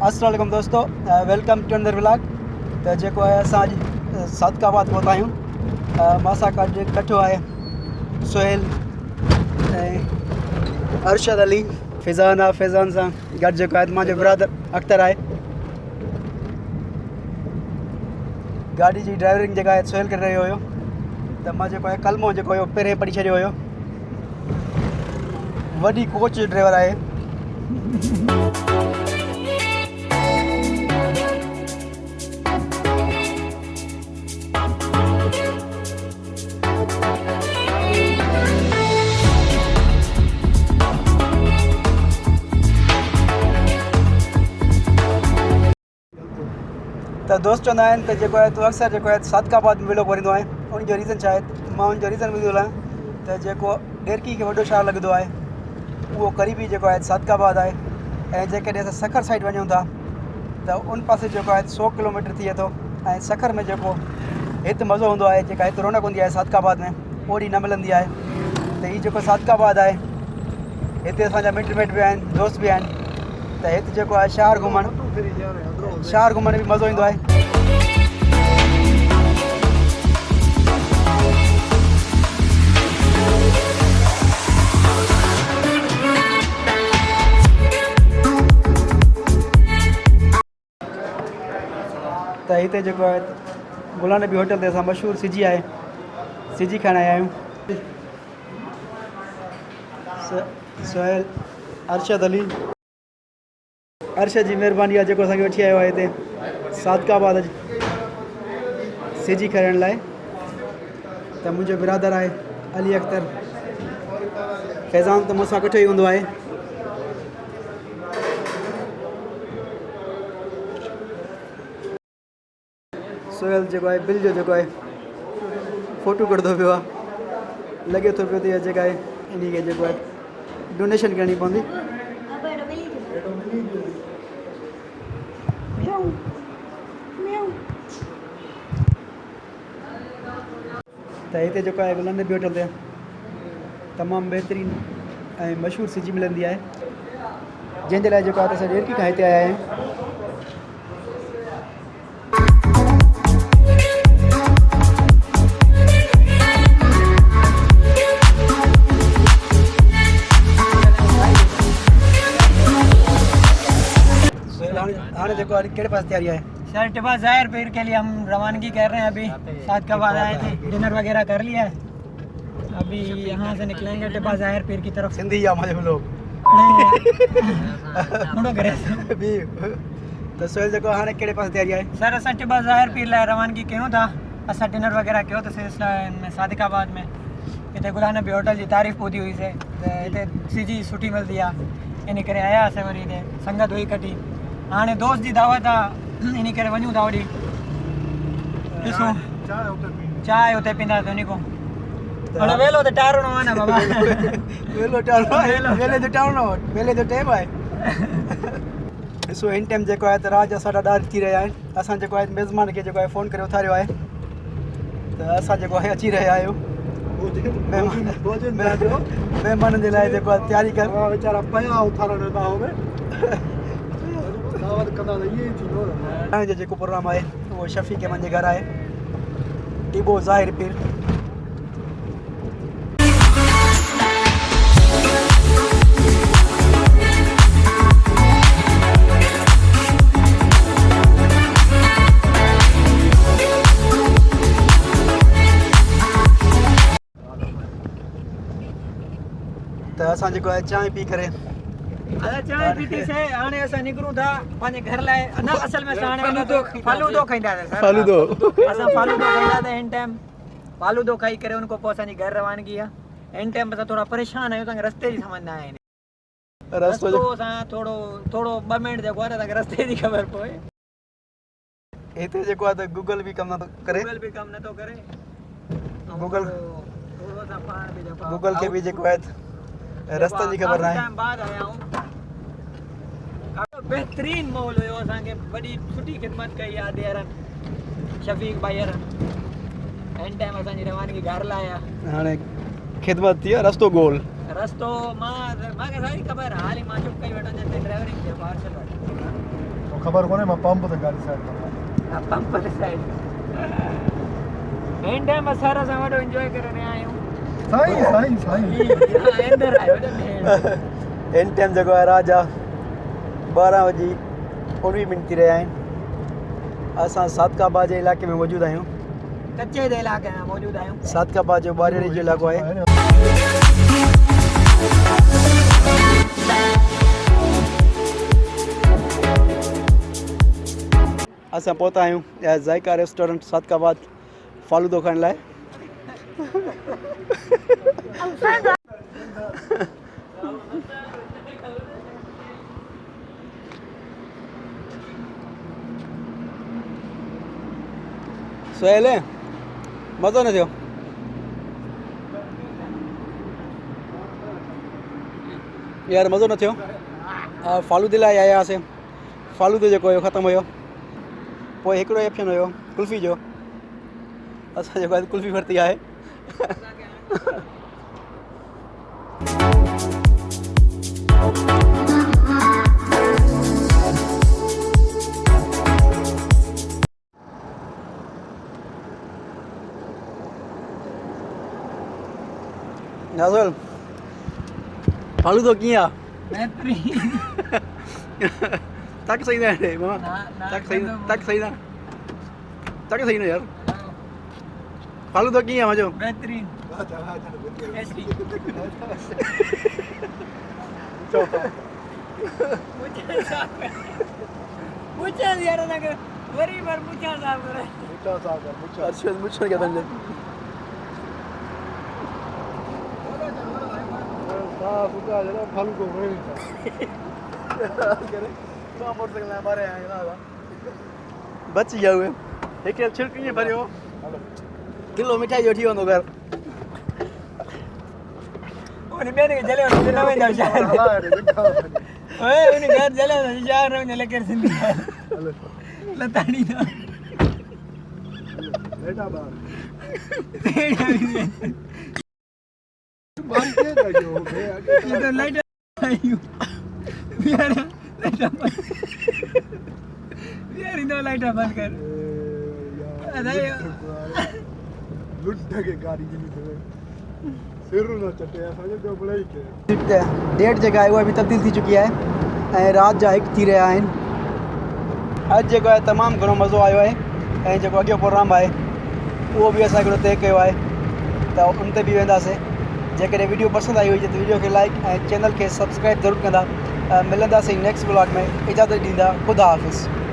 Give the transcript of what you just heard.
अस्सलाम वालेकुम दोस्तों, वेलकम टू अंदर व्लॉग। तो जेको है असां सादकाबाद पहुता आहियूं। मासा कठो है सुहेल अरशद अली फैज़ान सां गॾु जेको आहे मुंहिंजो ब्रदर अख्तर आहे। गाड़ी जी ड्राइवरिंग जेका आहे सुहेल करे रहियो हुयो। त मां जेको आहे कलमो जेको हुयो पहिरें पढ़ी छॾियो हुयो। वॾी कोच ड्राइवर आहे। तो दोस्त चवंदा आहिनि त जेको आहे तूं अक्सर जेको आहे सादकाबाद में व्लॉग वरींदो आहे। उनजो रीज़न छा आहे? मां उनजो रीज़न ॿुधायो आहे त जेको डेरकी खे वॾो शहर लॻंदो आहे उहो क़रीबी जेको आहे सादकाबाद आहे। ऐं जेकॾहिं असां सखर साइड वञूं था त उन पासे जेको आहे 100 किलोमीटर थिए थो। ऐं सखर में जेको हिते मज़ो हूंदो आहे, जेका हिते रौनक हूंदी आहे सादकाबाद में, ओड़ी न मिलंदी आहे। त हीअ जेको सादकाबाद आहे हिते असांजा मिट बि आहिनि, दोस्त बि आहिनि। त हिते जेको आहे शहर घुमण में बि मज़ो ईंदो आहे। त हिते जेको आहे गुलान बी होटल ते असां मशहूरु सिजी आहे, सिजी खाइण आया आहियूं। सुहेल अरशद अली, अरशद जी महिरबानी आहे जेको असांखे वठी आयो आहे हिते सादकाबाद सिजी खाइण लाइ। त मुंहिंजो बिरादर आहे अली अख्तर, फैज़ान त मूंसां कठो ई हूंदो आहे। सुहेल जेको आहे बिल जो जेको आहे फ़ोटो कढंदो पियो आहे। लॻे थो पियो त जेका आहे इन खे जेको आहे डोनेशन करणी पवंदी। त हिते जेको आहे गुलान बी होटल ते तमामु बहितरीनु ऐं मशहूरु सिजी मिलंदी आहे, जंहिंजे लाइ जेको आहे असां डेरकी खां हिते आया आहियूं। हाँ देखो केड़े पास तैयारी है सर? टिब्बा ज़ाहिर पीर के लिए हम रवानगी कर रहे हैं। अभी सादकाबाद आए थे, डिनर वगैरह कर लिया है। अभी यहाँ से निकलेंगे टिब्बा ज़ाहिर पीर की तरफ। सिंधी या हमारे लोग तो सोहेल देखो हाँ केड़े पास तैयारी है सर? अस टिब्बा ज़ाहिर पीर लाइ रवानगी क्यों था। अस डिनर वगैरह क्यों तो सादकाबाद में इतने गुलान बी होटल की तारीफ़ ॿुधी हुई से इतने सिजी सुठी मिलती है, इन करे आया अस वरी इतने संगत हुई कटी। हाँ दोस्त की दावत आहे, इन करे वञूं था ओॾी। ॾिसूं चांहि हुते पींदा तो उनको हाणे वेलो त टारणो आहे न बाबा। वेले जो टाइम आहे। ॾिसो इन टाइम जेको आहे त रात जा 8:30 थी रहिया आहिनि। असां जेको आहे मेज़मान खे जेको आहे फ़ोन करे उथारियो आहे। त असां जेको आहे अची रहिया आहियूं महिमाननि जे लाइ जेको आहे तयारी कर। वीचारा पिया उथारण था जो जेको प्रोग्राम आहे उहो शफ़ीक अहमद जे घर आहे, टिब्बो ज़ाहिर पीर। त असां जेको आहे चांहि पी करे चाय पीती से हाणे असां निकरूं था पंहिंजे घर लाइ। न असल में फालूदो खाईंदा सर। फालूदो असां फालूदो खाईंदा थे। इन टाइम फालूदो खाई करे उनको पोइ असांजी घर रवानगी आहे। इन टाइम असां थोड़ा परेशान आहियूं, तव्हांखे रस्ते जी समझ न आहे। रस्तो असां थोड़ो 2 मिनट जेको आहे तव्हांखे रस्ते जी ख़बर पए। हिते जेको आहे त गूगल बि कमु नथो करे। गूगल खे बि जेको आहे रस्तनि जी ख़बर न आहे। बाद आया हूं। बेहतरीन मॉल हुयो, असांखे वॾी सुठी ख़िदमत कई आहे देरनि शफ़ीक भाई। इन टाइम असांजी रवानगी घर लाइ आहे। हाणे ख़िदमत थी आहे, रस्तो गोल। मांखे सारी ख़बर आहे। हाली मां चुप कई वेठो ड्राइवरिंग जे पार्सल ख़बर कोन्हे मां पंप ते गाॾी साइड कंदो पंप ते साइड मेन टाइम असारा सां वॾो एंजॉय करे रहिया आहियूं साईं अंदर आयो न इन टाइम जेको आहे रात जा 12:19 थी रहिया आहिनि असां सादकाबाद जे इलाइक़े में मौजूदु आहियूं कच्चे जे इलाइक़े में मौजूद आहियूं सादकाबाद जो ॿारहें जो इलाइक़ो आहे असां पहुता आहियूं ज़ाइका रेस्टोरेंट सादकाबाद फालूदो खाइण लाइ सुहेल मज़ो न थियो यार मज़ो न थियो फालूदे लाइ आया हुआसीं फालूदो जेको हुयो ख़तमु हुयो पोइ हिकिड़ो ऑप्शन हुयो कुल्फ़ी जो असां जेको आहे कुल्फ़ी वरिती आहे नाज़ुल फालूदो कीअं आहे बेहतरीन तक सही ना है मामा ना तक सही ना यार फालूदो कीअं आहे मज़ो बेहतरीन ऐसी मुझे यार ना कर वरी बार मुझे साफ करे अर्शद मुझे क्या बंदे फालूदो मोटरसाइकिल हमारे यहाँ बच गया हुए एक छिड़क ईअं भरियो किलो मिठाई जो थी वेंदो घर उन बेने के जले उन न वेंदा शहर ओए उन घर जले शहर में लेकर सिंधी लताड़ी ना बेटा बार ये तो लाइट आयु यार लाइट यार इन लाइट बंद कर अरे लुट के गाड़ी की सिर न चटे असांजो ॿियो भलाई के डेट जेका आहे उहा बि तब्दील थी चुकी आहे ऐं राति जा 1 थी रहिया आहिनि अॼु जेको आहे तमामु घणो मज़ो आयो आहे ऐं जेको अॻियो प्रोग्राम आहे उहो बि असां हिकिड़ो तय कयो आहे त उन ते बि वेंदासीं जेकॾहिं वीडियो पसंदि आई हुजे त वीडियो खे लाइक ऐं चैनल खे सब्सक्राइब ज़रूरु कंदा मिलंदासीं नेक्स्ट व्लॉग में इजाज़त ॾींदा ख़ुदा हाफ़िज़